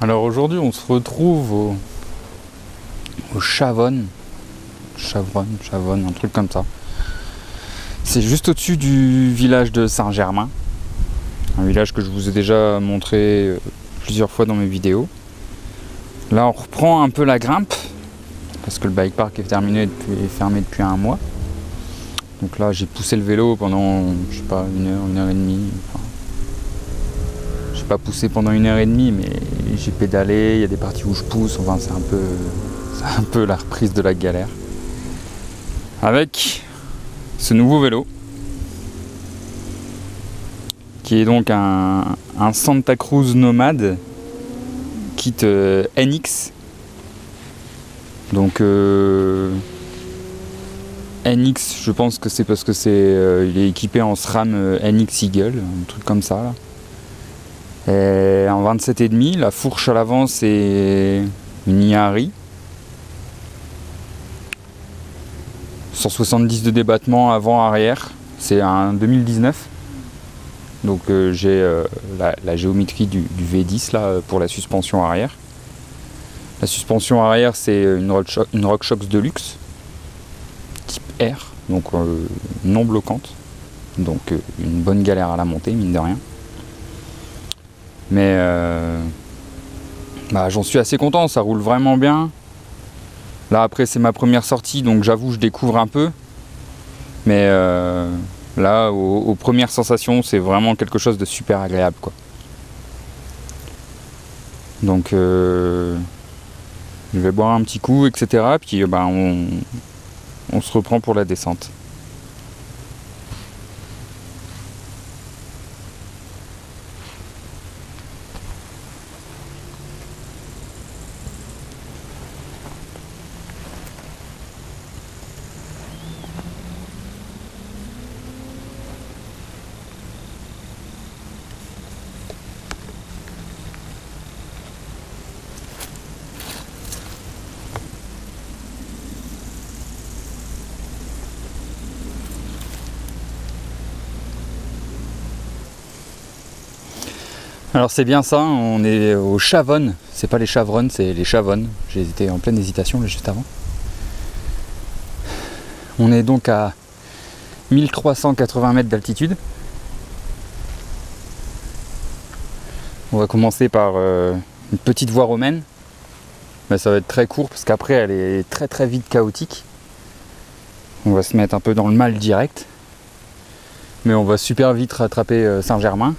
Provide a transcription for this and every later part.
Alors aujourd'hui on se retrouve au Chavonne, un truc comme ça. C'est juste au-dessus du village de Saint-Germain, un village que je vous ai déjà montré plusieurs fois dans mes vidéos. Là on reprend un peu la grimpe, parce que le bike park est fermé depuis un mois. Donc là j'ai poussé le vélo pendant, je sais pas, une heure et demie. Enfin, j'ai pas poussé pendant une heure et demie, mais j'ai pédalé, il y a des parties où je pousse, enfin c'est un peu la reprise de la galère. Avec ce nouveau vélo, qui est donc un Santa Cruz Nomade kit NX. Donc NX, je pense que c'est parce que il est équipé en SRAM NX Eagle, un truc comme ça là. Et en 27,5, la fourche à l'avant c'est une Yari. 170 de débattement avant-arrière, c'est un 2019. Donc j'ai la géométrie du V10 là pour la suspension arrière. La suspension arrière c'est une RockShox Deluxe type R, donc non bloquante, donc une bonne galère à la montée mine de rien. Mais j'en suis assez content, ça roule vraiment bien. Là après c'est ma première sortie, donc j'avoue je découvre un peu. Mais là aux premières sensations c'est vraiment quelque chose de super agréable quoi. Donc je vais boire un petit coup, etc. Puis on se reprend pour la descente. Alors c'est bien ça, on est au Chavonne, c'est pas les Chavronnes, c'est les Chavonnes. J'ai été en pleine hésitation là, juste avant. On est donc à 1380 mètres d'altitude. On va commencer par une petite voie romaine. Mais ça va être très court parce qu'après elle est très très vite chaotique. On va se mettre un peu dans le mal direct. Mais on va super vite rattraper Saint-Germain.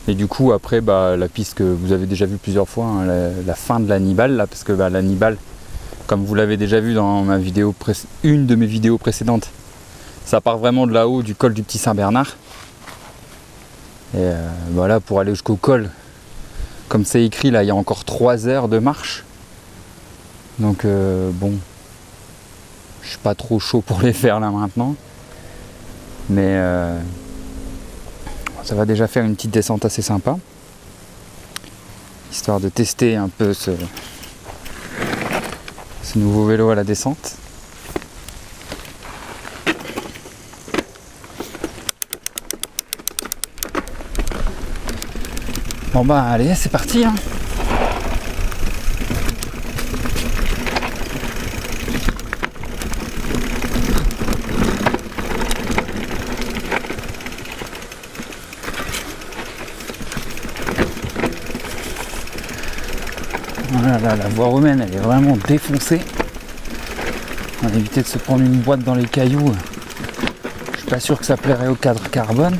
Et du coup après la piste que vous avez déjà vue plusieurs fois, hein, la fin de l'Hannibal là, parce que l'Hannibal, comme vous l'avez déjà vu dans une de mes vidéos précédentes, ça part vraiment de là-haut du col du Petit Saint-Bernard. Et voilà, pour aller jusqu'au col, comme c'est écrit là, il y a encore 3 heures de marche. Donc bon, je suis pas trop chaud pour les faire là maintenant. Mais ça va déjà faire une petite descente assez sympa, histoire de tester un peu ce nouveau vélo à la descente. Bon allez, c'est parti hein. Voilà, la voie romaine elle est vraiment défoncée. On va éviter de se prendre une boîte dans les cailloux. Je suis pas sûr que ça plairait au cadre carbone.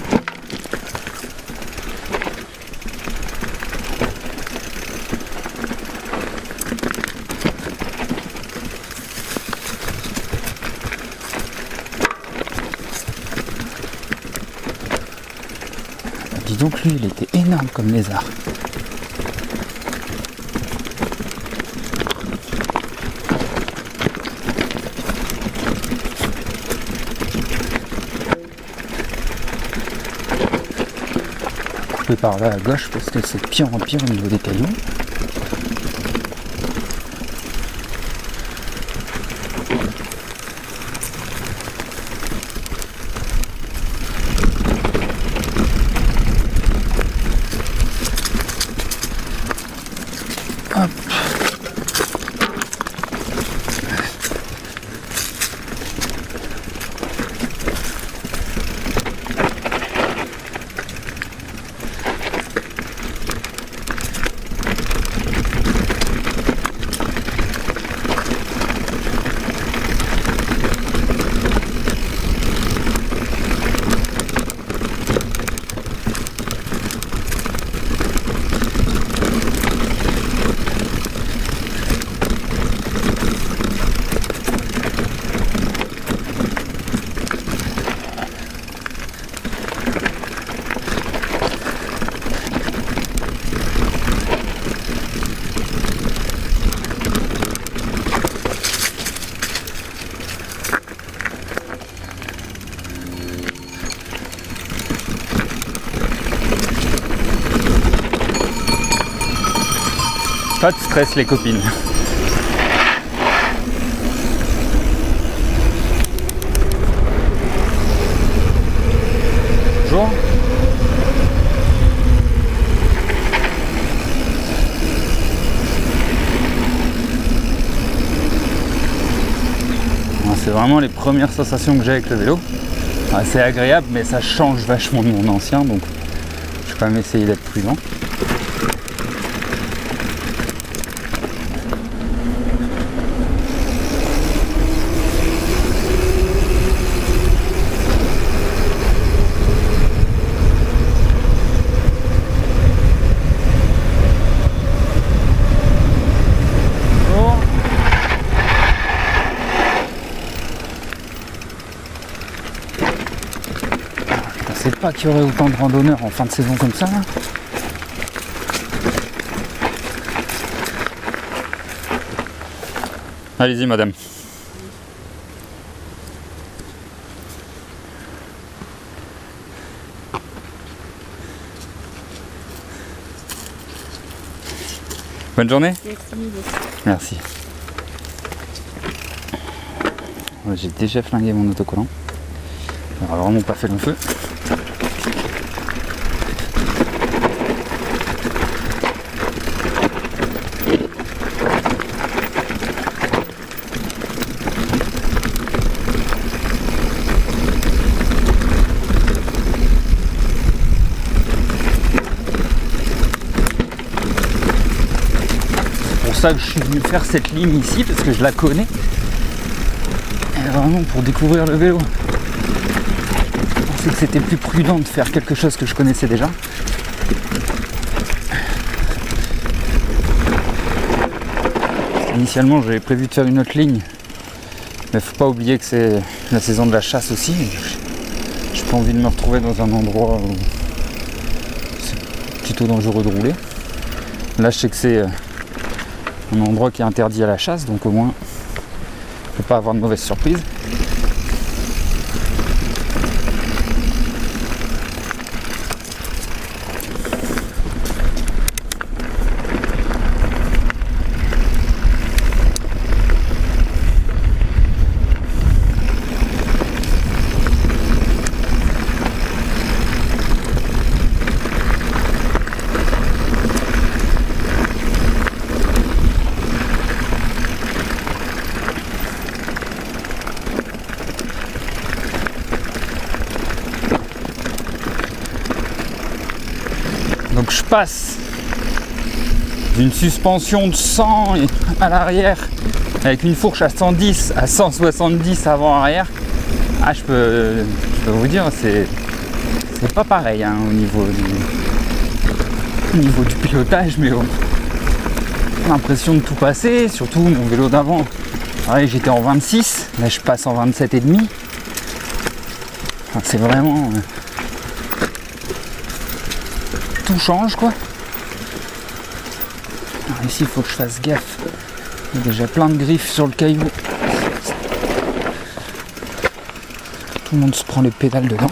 Dis donc lui il était énorme comme lézard. Par là à gauche parce que c'est de pire en pire au niveau des cailloux. Pas de stress les copines. Bonjour. C'est vraiment les premières sensations que j'ai avec le vélo. C'est agréable, mais ça change vachement de mon ancien, donc je vais quand même essayer d'être prudent. Je ne pensais pas qu'il y aurait autant de randonneurs en fin de saison comme ça. Là. Allez-y madame. Bonne journée. Merci. J'ai déjà flingué mon autocollant. On n'a vraiment pas fait long feu. C'est pour ça que je suis venu faire cette ligne ici, parce que je la connais. Et vraiment pour découvrir le vélo. Je pensais que c'était plus prudent de faire quelque chose que je connaissais déjà. Initialement j'avais prévu de faire une autre ligne, mais faut pas oublier que c'est la saison de la chasse aussi. J'ai pas envie de me retrouver dans un endroit où c'est plutôt dangereux de rouler. Là je sais que c'est un endroit qui est interdit à la chasse, donc au moins je peux pas avoir de mauvaises surprises. Donc je passe d'une suspension de 100 à l'arrière avec une fourche à 110 à 170 avant-arrière. Ah, je peux vous dire, c'est pas pareil hein, au niveau du pilotage, mais bon, l'impression de tout passer, surtout mon vélo d'avant. Ouais, j'étais en 26, là je passe en 27,5. Enfin, c'est vraiment... tout change quoi. Alors ici il faut que je fasse gaffe. Il y a déjà plein de griffes sur le caillou. Tout le monde se prend les pédales dedans.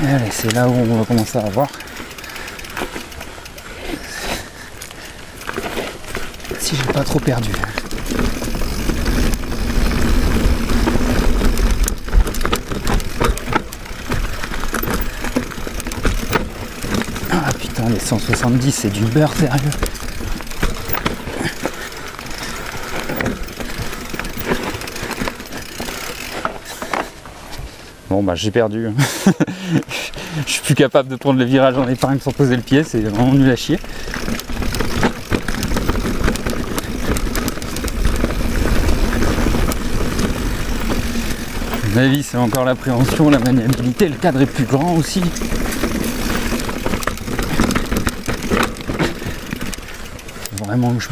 Allez, c'est là où on va commencer à voir si j'ai pas trop perdu. Ah putain, les 170 c'est du beurre, sérieux. Bon bah j'ai perdu. Je suis plus capable de prendre le virage en épingle sans poser le pied, c'est vraiment nul à chier. À mon avis c'est encore l'appréhension, la maniabilité, le cadre est plus grand aussi. Vraiment que je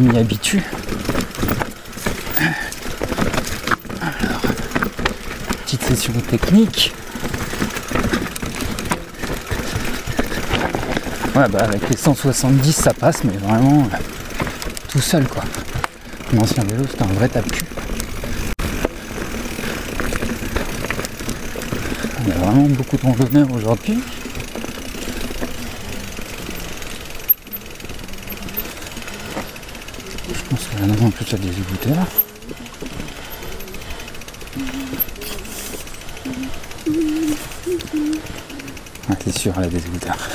m'y habitue. Alors, petite session technique. Ouais, bah avec les 170 ça passe, mais vraiment tout seul quoi. Mon ancien vélo c'était un vrai tape-cul. Il y a vraiment beaucoup de randonneurs aujourd'hui. Je pense que là, en plus, il y a des écouteurs. Ah, c'est sûr, elle a des écouteurs.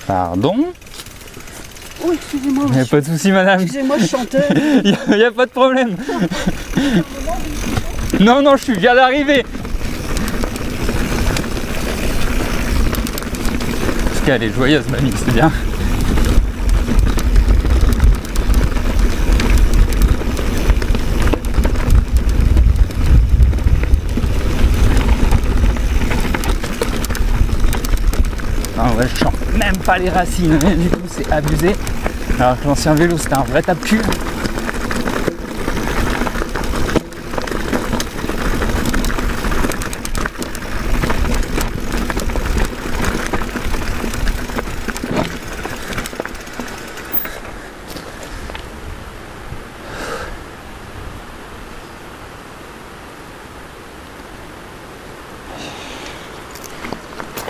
Pardon? Oh, excusez-moi. Il n'y a pas de souci, madame. Excusez-moi, je chantais. Il n'y a pas de problème. Non, non, je viens d'arriver. En tout cas, elle est joyeuse, mamie, c'est bien. En vrai, je chante même pas les racines, du coup, c'est abusé. Alors que l'ancien vélo, c'était un vrai tape-cul.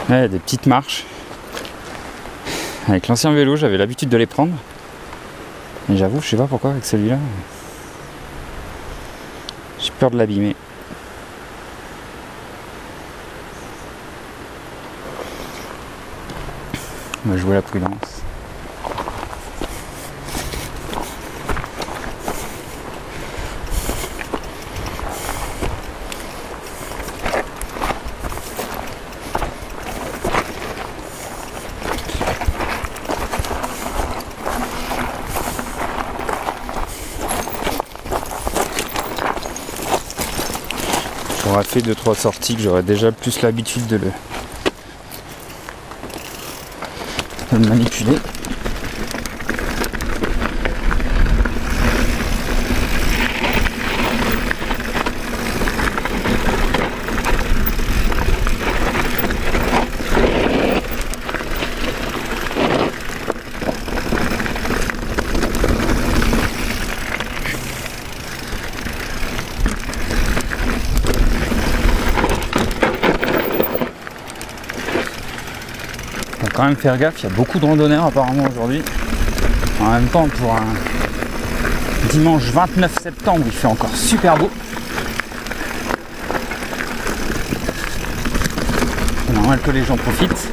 Là, il y a des petites marches. Avec l'ancien vélo, j'avais l'habitude de les prendre. Et j'avoue, je sais pas pourquoi avec celui-là. J'ai peur de l'abîmer. On va jouer la prudence. J'aurais fait 2-3 sorties que j'aurais déjà plus l'habitude de le manipuler. Quand même faire gaffe, il y a beaucoup de randonneurs apparemment aujourd'hui. En même temps, pour un dimanche 29 septembre, il fait encore super beau. C'est normal que les gens profitent.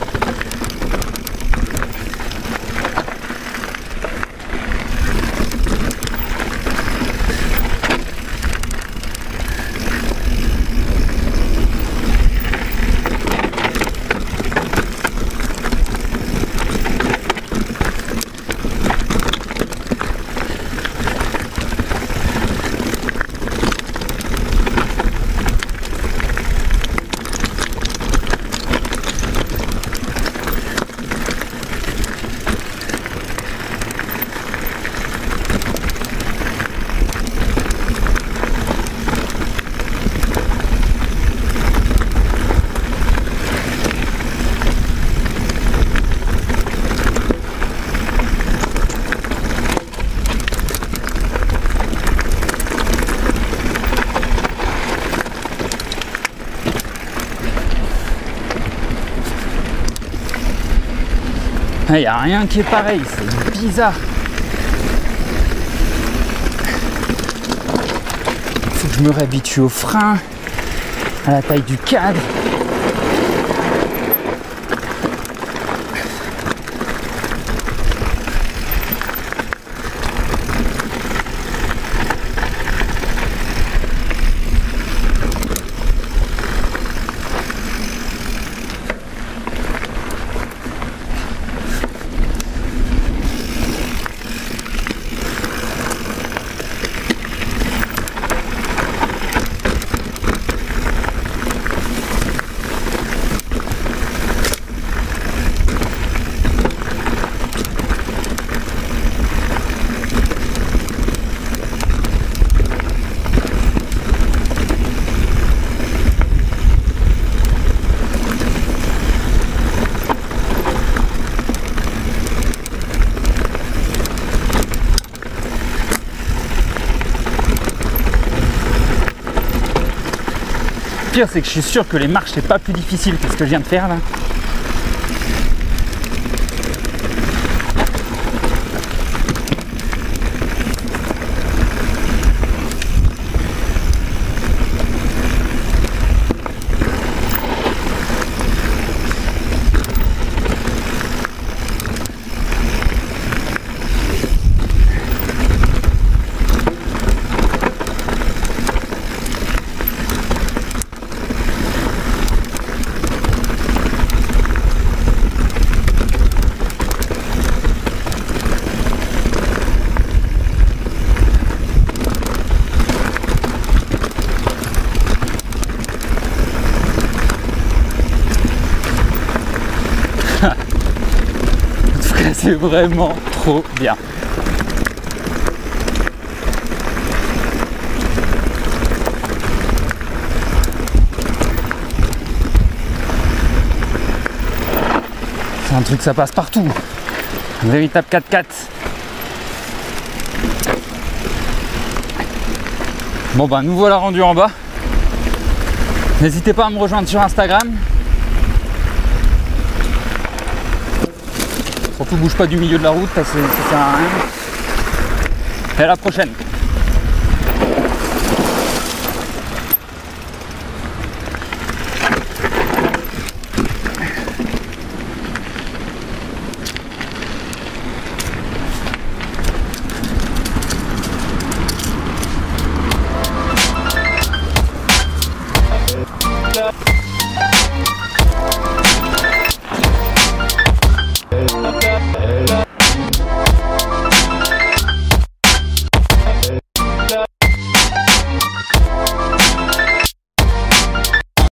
Il n'y a rien qui est pareil, c'est bizarre. Faut que je me réhabitue au frein, à la taille du cadre. pire, c'est que je suis sûr que les marches, c'est pas plus difficile que ce que je viens de faire là. C'est vraiment trop bien. C'est un truc, ça passe partout. Un véritable 4x4. Bon ben nous voilà rendus en bas. N'hésitez pas à me rejoindre sur Instagram. Surtout bouge pas du milieu de la route, ça sert à rien. Et à la prochaine.